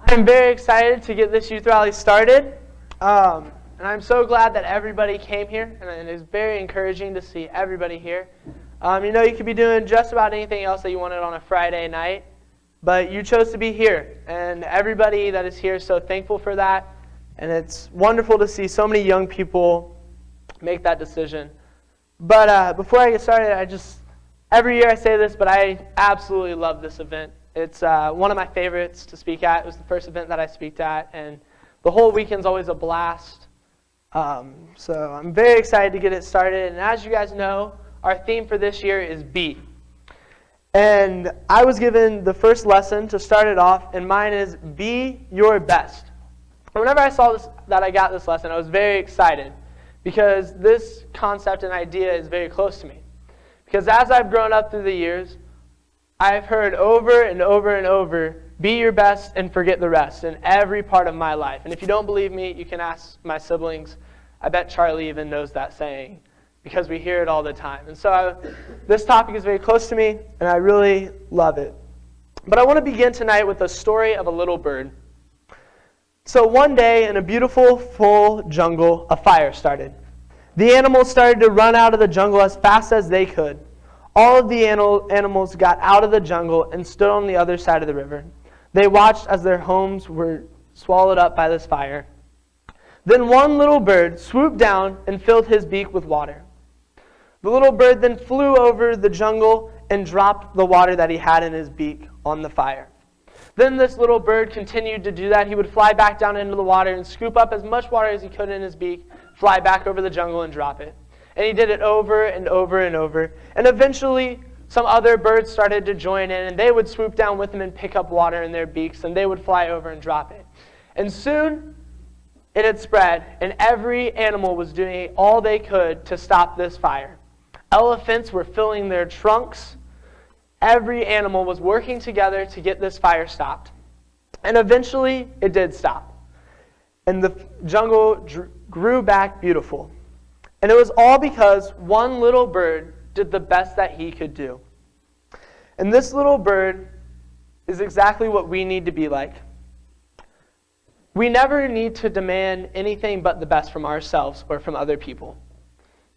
I'm very excited to get this youth rally started. And I'm so glad that everybody came here, and it's very encouraging to see everybody here. You could be doing just about anything else that you wanted on a Friday night, but you chose to be here. And everybody that is here is so thankful for that. And it's wonderful to see so many young people make that decision. But before I get started, every year I say this, but I absolutely love this event. It's one of my favorites to speak at. It was the first event that I speaked at, and the whole weekend's always a blast. So I'm very excited to get it started. And as you guys know, our theme for this year is Be. And I was given the first lesson to start it off, and mine is Be Your Best. And whenever I saw that I got this lesson, I was very excited because this concept and idea is very close to me. Because as I've grown up through the years, I've heard over and over and over, be your best and forget the rest in every part of my life. And if you don't believe me, you can ask my siblings. I bet Charlie even knows that saying because we hear it all the time. And so this topic is very close to me, and I really love it. But I want to begin tonight with a story of a little bird. So one day in a beautiful, full jungle, a fire started. The animals started to run out of the jungle as fast as they could. All of the animals got out of the jungle and stood on the other side of the river. They watched as their homes were swallowed up by this fire. Then one little bird swooped down and filled his beak with water. The little bird then flew over the jungle and dropped the water that he had in his beak on the fire. Then this little bird continued to do that. He would fly back down into the water and scoop up as much water as he could in his beak, fly back over the jungle and drop it. And he did it over and over and over. And eventually, some other birds started to join in, and they would swoop down with him and pick up water in their beaks, and they would fly over and drop it. And soon, it had spread, and every animal was doing all they could to stop this fire. Elephants were filling their trunks. Every animal was working together to get this fire stopped. And eventually, it did stop. And the jungle grew back beautiful. And it was all because one little bird did the best that he could do. And this little bird is exactly what we need to be like. We never need to demand anything but the best from ourselves or from other people.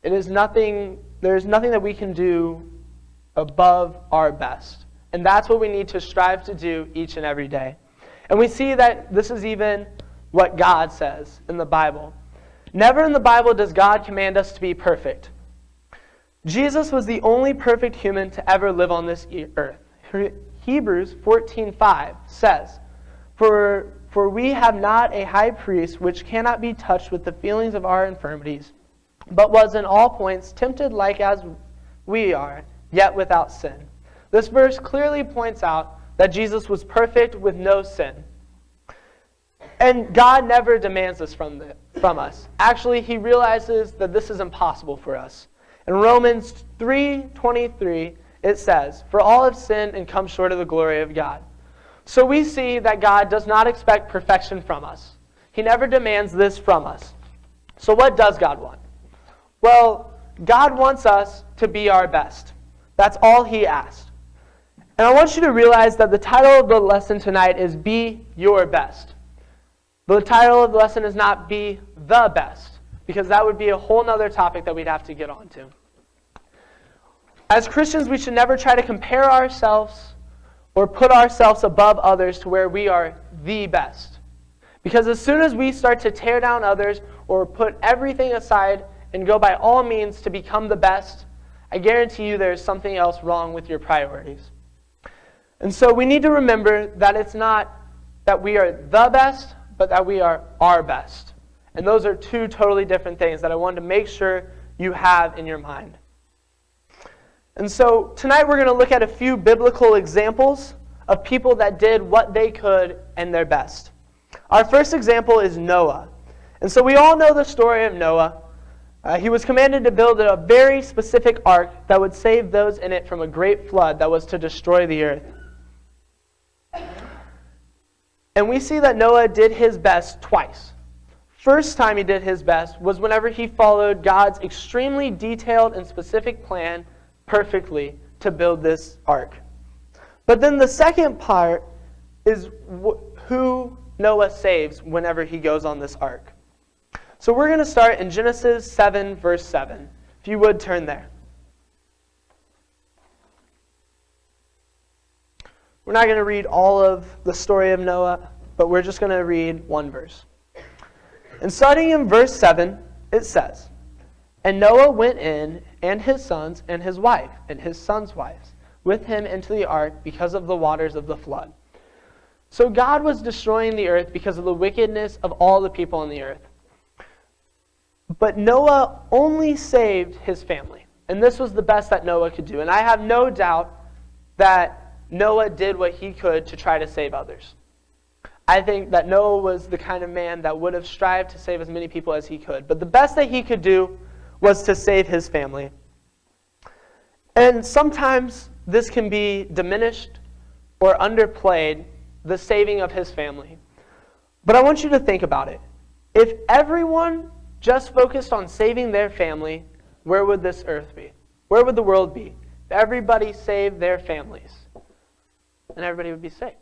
There's nothing that we can do above our best. And that's what we need to strive to do each and every day. And we see that this is even what God says in the Bible. Never in the Bible does God command us to be perfect. Jesus was the only perfect human to ever live on this earth. Hebrews 14:5 says, For we have not a high priest which cannot be touched with the feelings of our infirmities, but was in all points tempted like as we are, yet without sin. This verse clearly points out that Jesus was perfect with no sin. And God never demands this from us. Actually, he realizes that this is impossible for us. In Romans 3:23, it says, For all have sinned and come short of the glory of God. So we see that God does not expect perfection from us. He never demands this from us. So what does God want? Well, God wants us to be our best. That's all he asked. And I want you to realize that the title of the lesson tonight is Be Your Best. The title of the lesson is not Be the Best, because that would be a whole other topic that we'd have to get onto. As Christians, we should never try to compare ourselves or put ourselves above others to where we are the best. Because as soon as we start to tear down others or put everything aside and go by all means to become the best, I guarantee you there's something else wrong with your priorities. And so we need to remember that it's not that we are the best, but that we are our best. And those are two totally different things that I wanted to make sure you have in your mind. And so tonight we're going to look at a few biblical examples of people that did what they could and their best. Our first example is Noah. And so we all know the story of Noah. He was commanded to build a very specific ark that would save those in it from a great flood that was to destroy the earth. And we see that Noah did his best twice. First time he did his best was whenever he followed God's extremely detailed and specific plan perfectly to build this ark. But then the second part is who Noah saves whenever he goes on this ark. So we're going to start in Genesis 7, verse 7. If you would turn there. We're not going to read all of the story of Noah, but we're just going to read one verse. And starting in verse 7, it says, "And Noah went in, and his sons, and his wife, and his sons' wives, with him into the ark because of the waters of the flood." So God was destroying the earth because of the wickedness of all the people on the earth. But Noah only saved his family. And this was the best that Noah could do. And I have no doubt that Noah did what he could to try to save others. I think that Noah was the kind of man that would have strived to save as many people as he could. But the best that he could do was to save his family. And sometimes this can be diminished or underplayed, the saving of his family. But I want you to think about it. If everyone just focused on saving their family, where would this earth be? Where would the world be? If everybody saved their families, and everybody would be saved,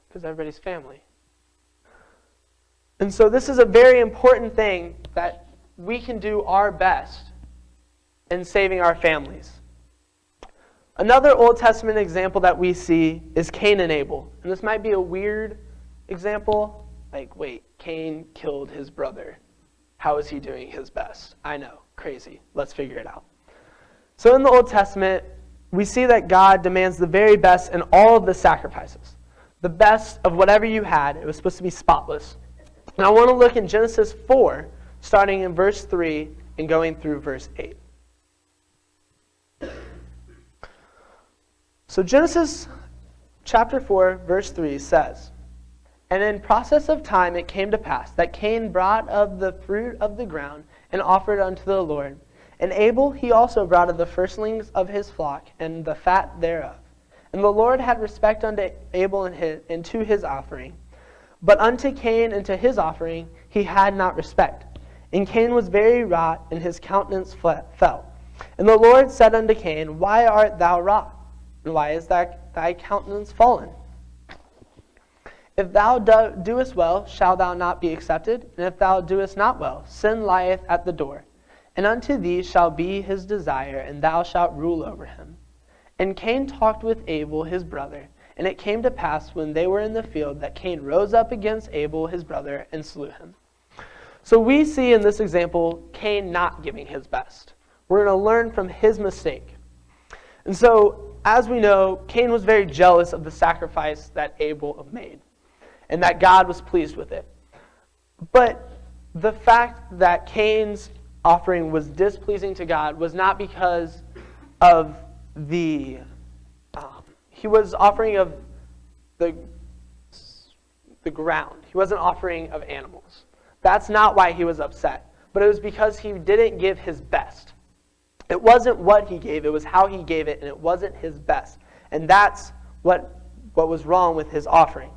because everybody's family. And so this is a very important thing, that we can do our best in saving our families. Another Old Testament example that we see is Cain and Abel. And this might be a weird example. Like, wait, Cain killed his brother. How is he doing his best? I know, crazy. Let's figure it out. So in the Old Testament, we see that God demands the very best in all of the sacrifices. The best of whatever you had. It was supposed to be spotless. And I want to look in Genesis 4, starting in verse 3 and going through verse 8. So Genesis chapter 4, verse 3 says, "And in process of time it came to pass that Cain brought of the fruit of the ground and offered unto the Lord. And Abel he also brought of the firstlings of his flock and the fat thereof. And the Lord had respect unto Abel and to his offering. But unto Cain and to his offering he had not respect. And Cain was very wroth, and his countenance fell. And the Lord said unto Cain, Why art thou wroth? And why is thy countenance fallen? If thou doest well, shalt thou not be accepted? And if thou doest not well, sin lieth at the door. And unto thee shall be his desire, and thou shalt rule over him. And Cain talked with Abel his brother. And it came to pass, when they were in the field, that Cain rose up against Abel his brother, and slew him." So we see in this example, Cain not giving his best. We're going to learn from his mistake. And so, as we know, Cain was very jealous of the sacrifice that Abel made, and that God was pleased with it. But the fact that Cain's offering was displeasing to God was not because of he was offering of the ground. He wasn't offering of animals. That's not why he was upset. But it was because he didn't give his best. It wasn't what he gave, it was how he gave it, and it wasn't his best. And that's what was wrong with his offering.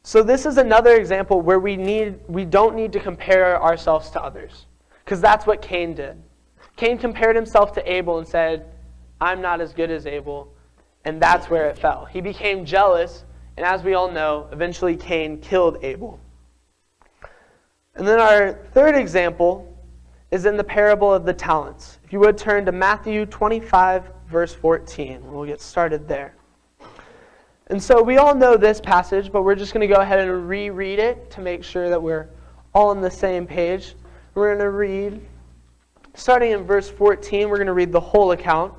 So this is another example where we don't need to compare ourselves to others. Because that's what Cain did. Cain compared himself to Abel and said, I'm not as good as Abel. And that's where it fell. He became jealous, and as we all know, eventually Cain killed Abel. And then our third example is in the parable of the talents. If you would turn to Matthew 25, verse 14. We'll get started there. And so we all know this passage, but we're just going to go ahead and reread it to make sure that we're all on the same page. We're going to read, starting in verse 14, we're going to read the whole account.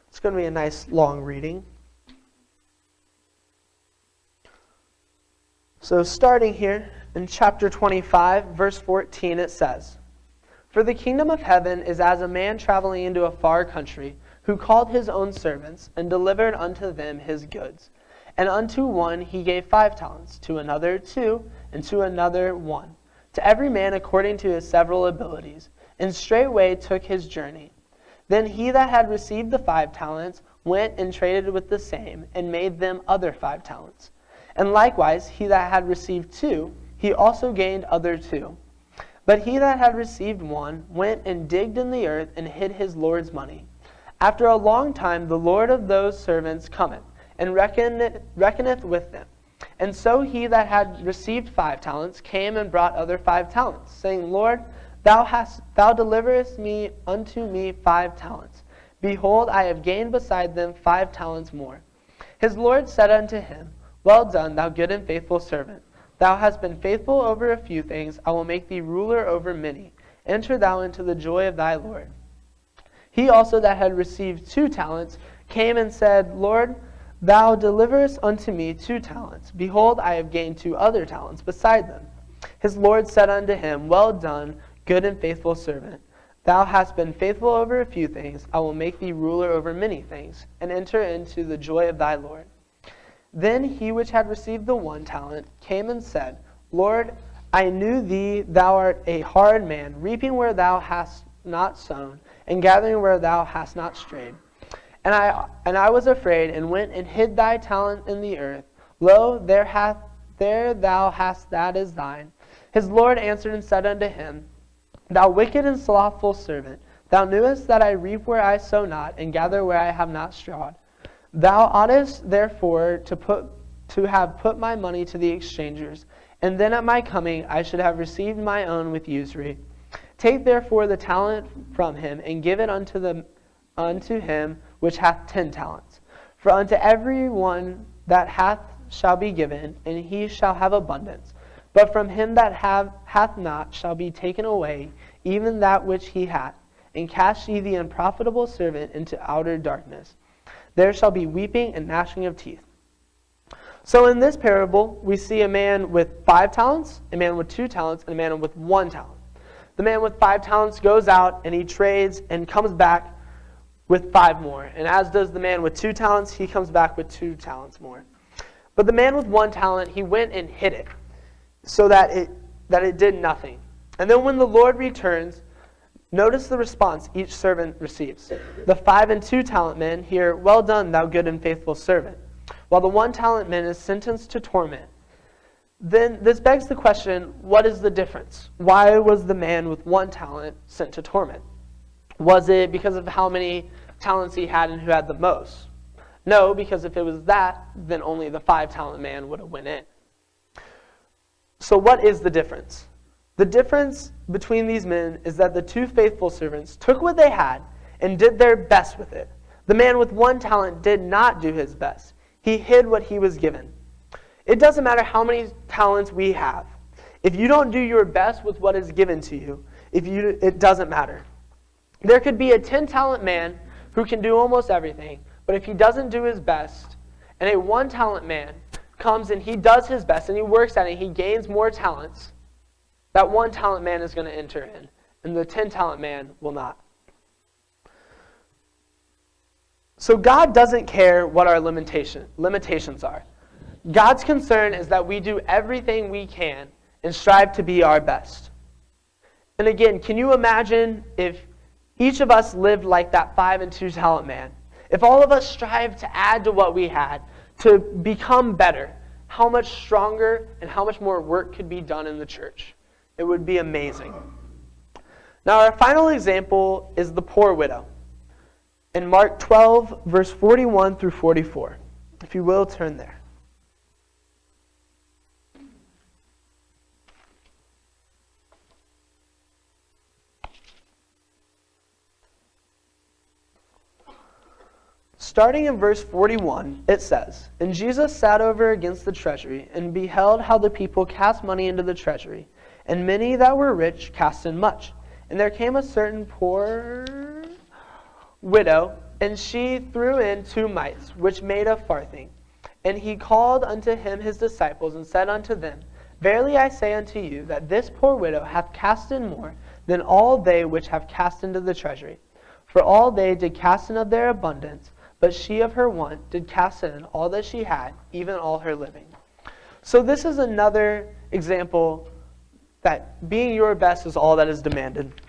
It's going to be a nice long reading. So starting here in chapter 25, verse 14, it says, For the kingdom of heaven is as a man traveling into a far country, who called his own servants, and delivered unto them his goods. And unto one he gave 5 talents, to another 2, and to another 1, to every man according to his several abilities, and straightway took his journey. Then he that had received the 5 talents went and traded with the same, and made them other 5 talents. And likewise he that had received 2, he also gained other 2. But he that had received 1 went and digged in the earth, and hid his Lord's money. After a long time the Lord of those servants cometh, and reckoneth with them. And so he that had received 5 talents came and brought other 5 talents, saying, Lord, thou deliverest me unto me 5 talents. Behold, I have gained beside them 5 talents more. His Lord said unto him, Well done, thou good and faithful servant. Thou hast been faithful over a few things, I will make thee ruler over many. Enter thou into the joy of thy Lord. He also that had received 2 talents came and said, Lord, thou deliverest unto me 2 talents. Behold, I have gained 2 other talents beside them. His Lord said unto him, Well done, good and faithful servant. Thou hast been faithful over a few things, I will make thee ruler over many things, and enter into the joy of thy Lord. Then he which had received the 1 talent came and said, Lord, I knew thee, thou art a hard man, reaping where thou hast not sown, and gathering where thou hast not strayed. And I was afraid, and went and hid thy talent in the earth. Lo, there thou hast that is thine. His Lord answered and said unto him, Thou wicked and slothful servant, thou knewest that I reap where I sow not, and gather where I have not strawed. Thou oughtest therefore to have put my money to the exchangers, and then at my coming I should have received my own with usury. Take therefore the talent from him, and give it unto him which hath 10 talents. For unto every one that hath shall be given, and he shall have abundance. But from him that hath not shall be taken away even that which he hath. And cast ye the unprofitable servant into outer darkness. There shall be weeping and gnashing of teeth. So in this parable, we see a man with 5 talents, a man with 2 talents, and a man with 1 talent. The man with 5 talents goes out and he trades and comes back with 5 more. And as does the man with 2 talents, he comes back with 2 talents more. But the man with 1 talent, he went and hid it, so that it did nothing. And then when the Lord returns, notice the response each servant receives. The 5 and 2 talent men hear, Well done, thou good and faithful servant, while the 1 talent man is sentenced to torment. Then this begs the question, what is the difference? Why was the man with 1 talent sent to torment? Was it because of how many talents he had and who had the most? No, because if it was that, then only the 5 talent man would have went in. So what is the difference? The difference between these men is that the 2 faithful servants took what they had and did their best with it. The man with 1 talent did not do his best. He hid what he was given. It doesn't matter how many talents we have. If you don't do your best with what is given to you, it doesn't matter. There could be a 10-talent man who can do almost everything, but if he doesn't do his best, and a 1-talent man comes and he does his best and he works at it, he gains more talents, that 1-talent man is going to enter in, and the 10-talent man will not. So God doesn't care what our limitations are. God's concern is that we do everything we can and strive to be our best. And again, can you imagine if each of us lived like that 5 and 2 talent man? If all of us strived to add to what we had, to become better, how much stronger and how much more work could be done in the church? It would be amazing. Now our final example is the poor widow. In Mark 12, verse 41 through 44. If you will, turn there. Starting in verse 41, it says, And Jesus sat over against the treasury, and beheld how the people cast money into the treasury. And many that were rich cast in much. And there came a certain poor widow, and she threw in 2 mites, which made a farthing. And he called unto him his disciples, and said unto them, Verily I say unto you, that this poor widow hath cast in more than all they which have cast into the treasury. For all they did cast in of their abundance, but she of her want did cast in all that she had, even all her living. So this is another example that being your best is all that is demanded.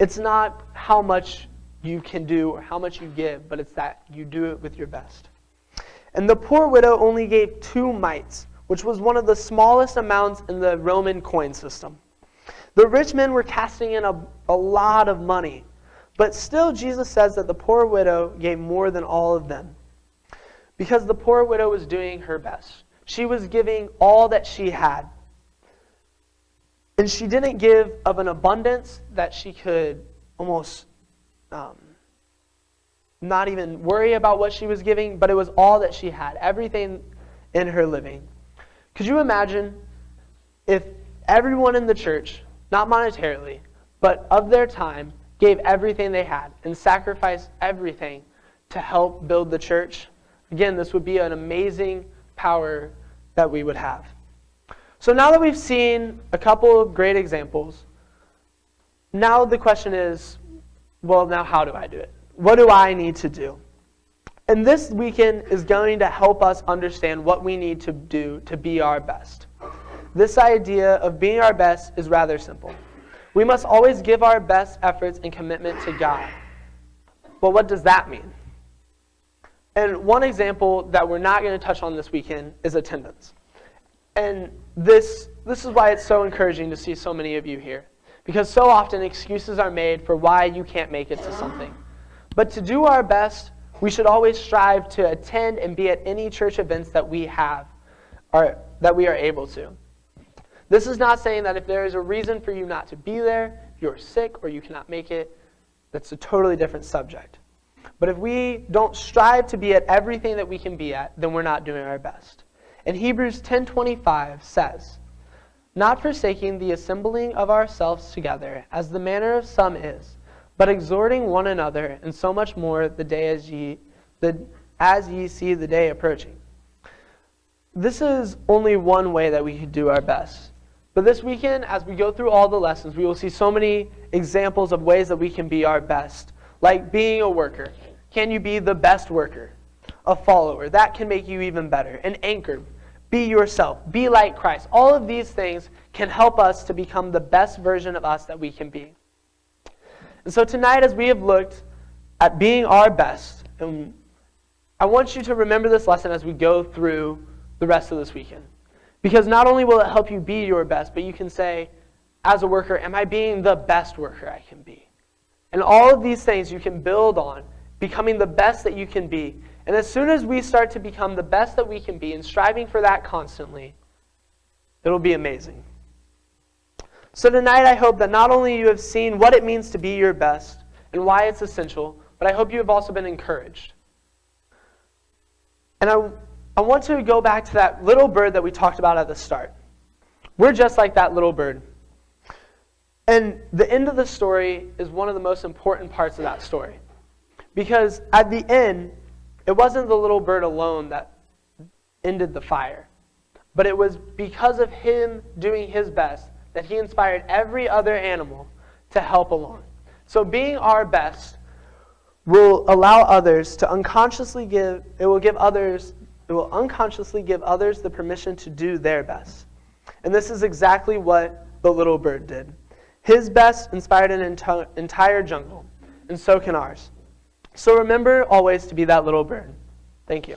It's not how much you can do or how much you give, but it's that you do it with your best. And the poor widow only gave 2 mites, which was one of the smallest amounts in the Roman coin system. The rich men were casting in a lot of money, but still Jesus says that the poor widow gave more than all of them, because the poor widow was doing her best. She was giving all that she had. And she didn't give of an abundance that she could almost not even worry about what she was giving, but it was all that she had, everything in her living. Could you imagine if everyone in the church, not monetarily, but of their time, gave everything they had and sacrificed everything to help build the church? Again, this would be an amazing power that we would have. So now that we've seen a couple of great examples, now the question is, well, now how do I do it? What do I need to do? And this weekend is going to help us understand what we need to do to be our best. This idea of being our best is rather simple. We must always give our best efforts and commitment to God. But what does that mean? And one example that we're not going to touch on this weekend is attendance. And this is why it's so encouraging to see so many of you here. Because so often excuses are made for why you can't make it to something. But to do our best, we should always strive to attend and be at any church events that we have, or that we are able to. This is not saying that if there is a reason for you not to be there, if you're sick or you cannot make it, that's a totally different subject. But if we don't strive to be at everything that we can be at, then we're not doing our best. And Hebrews 10:25 says, "Not forsaking the assembling of ourselves together, as the manner of some is, but exhorting one another, and so much more the day as ye see the day approaching." This is only one way that we can do our best. But this weekend, as we go through all the lessons, we will see so many examples of ways that we can be our best. Like being a worker. Can you be the best worker? A follower. That can make you even better. An anchor. Be yourself. Be like Christ. All of these things can help us to become the best version of us that we can be. And so tonight, as we have looked at being our best, and I want you to remember this lesson as we go through the rest of this weekend. Because not only will it help you be your best, but you can say, as a worker, am I being the best worker I can be? And all of these things you can build on, becoming the best that you can be. And as soon as we start to become the best that we can be and striving for that constantly, it'll be amazing. So tonight I hope that not only you have seen what it means to be your best and why it's essential, but I hope you have also been encouraged. And I want to go back to that little bird that we talked about at the start. We're just like that little bird. And the end of the story is one of the most important parts of that story. Because at the end, it wasn't the little bird alone that ended the fire. But it was because of him doing his best that he inspired every other animal to help along. So being our best will allow others to unconsciously give others the permission to do their best. And this is exactly what the little bird did. His best inspired an entire jungle, and so can ours. So remember always to be that little bird. Thank you.